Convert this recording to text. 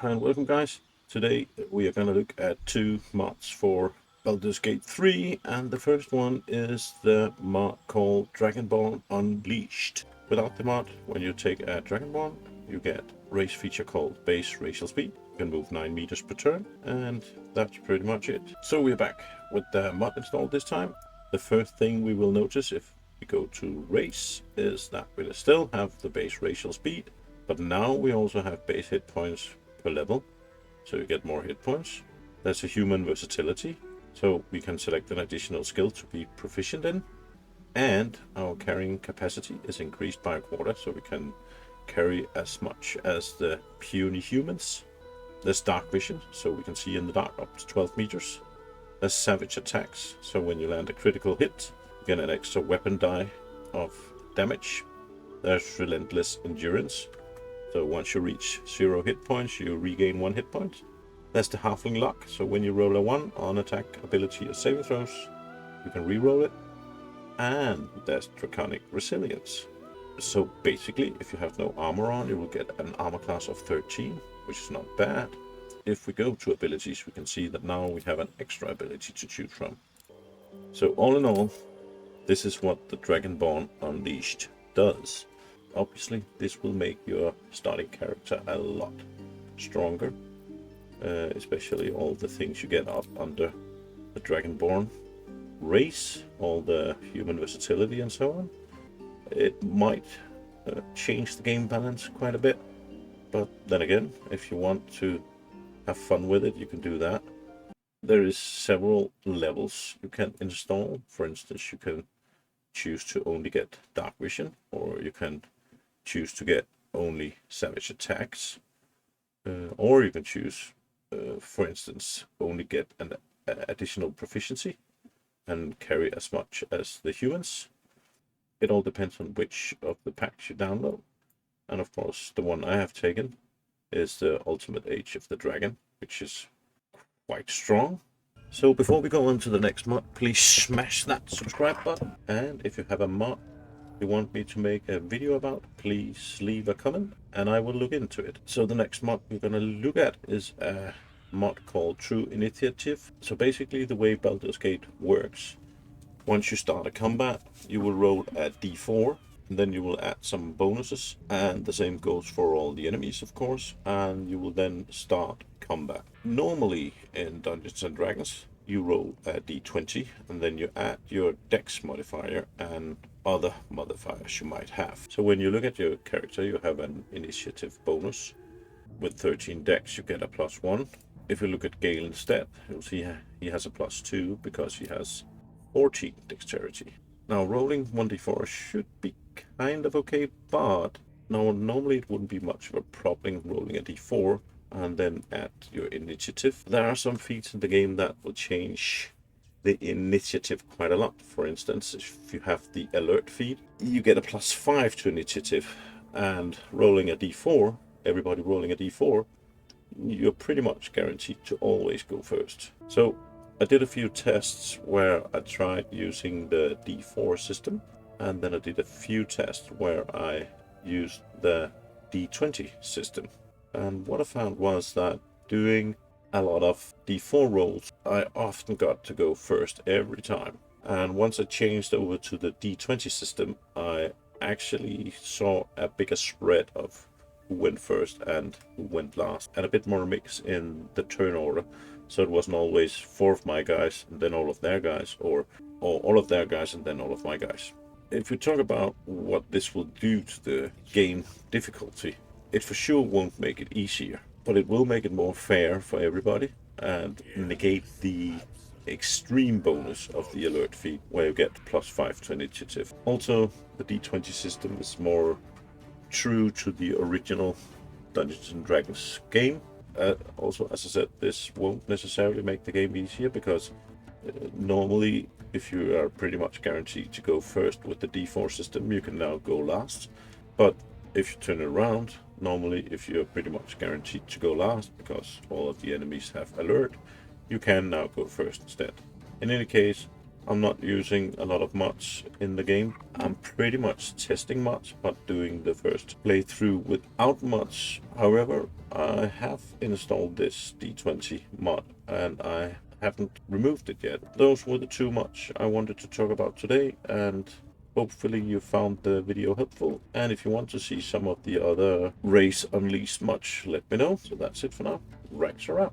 Hi and welcome guys. Today we are going to look at two mods for Baldur's Gate 3, and the first one is the mod called Dragonborn Unleashed. Without the mod, when you take a Dragonborn, you get race feature called base racial speed. You can move 9 meters per turn, and that's pretty much it. So we're back with the mod installed this time. The first thing we will notice if we go to race is that we'll still have the base racial speed, but now we also have base hit points per level, so you get more hit points. There's a human versatility, so we can select an additional skill to be proficient in, and our carrying capacity is increased by a quarter, so we can carry as much as the puny humans. There's dark vision, so we can see in the dark up to 12 meters. There's savage attacks, so when you land a critical hit, you get an extra weapon die of damage. There's relentless endurance, so once you reach 0 hit points, you regain 1 hit point. There's the Halfling Lock, so when you roll a 1 on attack, ability, or saving throws, you can re-roll it. And there's Draconic Resilience. So basically, if you have no armor on, you will get an armor class of 13, which is not bad. If we go to abilities, we can see that now we have an extra ability to choose from. So all in all, this is what the Dragonborn Unleashed does. Obviously, this will make your starting character a lot stronger, especially all the things you get up under the Dragonborn race, all the human versatility and so on. It might change the game balance quite a bit, but then again, if you want to have fun with it, you can do that. There is several levels you can install. For instance, you can choose to only get dark vision, or you can choose to get only savage attacks, or you can choose, for instance, only get an additional proficiency and carry as much as the humans. It all depends on which of the packs you download, and of course the one I have taken is the Ultimate Age of the Dragon, which is quite strong. So before we go on to the next mod, please smash that subscribe button, and if you have a mod you want me to make a video about, please leave a comment and I will look into it. So the next mod we're going to look at is a mod called True Initiative. So basically the way Baldur's Gate works, once you start a combat, you will roll a d4, and then you will add some bonuses, and the same goes for all the enemies of course, and you will then start combat. Normally in Dungeons and Dragons you roll a d20 and then you add your dex modifier and other modifiers you might have. So when you look at your character, you have an initiative bonus. With 13 dex you get a +1. If you look at Gale instead, you'll see he has a +2 because he has 14 dexterity. Now rolling 1d4 should be kind of okay, but normally it wouldn't be much of a problem rolling a d4 and then add your initiative. There are some feats in the game that will change the initiative quite a lot. For instance, if you have the alert feat, you get a +5 to initiative, and rolling a d4, everybody rolling a d4, you're pretty much guaranteed to always go first. So I did a few tests where I tried using the d4 system, and then I did a few tests where I used the d20 system. And what I found was that doing a lot of d4 rolls, I often got to go first every time. And once I changed over to the d20 system, I actually saw a bigger spread of who went first and who went last, and a bit more mix in the turn order. So it wasn't always 4 of my guys and then all of their guys, or all of their guys and then all of my guys. If we talk about what this will do to the game difficulty, it for sure won't make it easier, but it will make it more fair for everybody and negate the extreme bonus of the alert feat where you get +5 to initiative. Also, the d20 system is more true to the original Dungeons and Dragons game. Also, as I said, this won't necessarily make the game easier because normally if you are pretty much guaranteed to go first with the d4 system, you can now go last. But if you turn it around, normally if you're pretty much guaranteed to go last because all of the enemies have alert, you can now go first instead. In any case, I'm not using a lot of mods in the game. I'm pretty much testing mods, but doing the first playthrough without mods. However, I have installed this D20 mod and I haven't removed it yet. Those were the two mods I wanted to talk about today, and hopefully you found the video helpful. And if you want to see some of the other Race Unleashed mods, let me know. So that's it for now. Rex are out.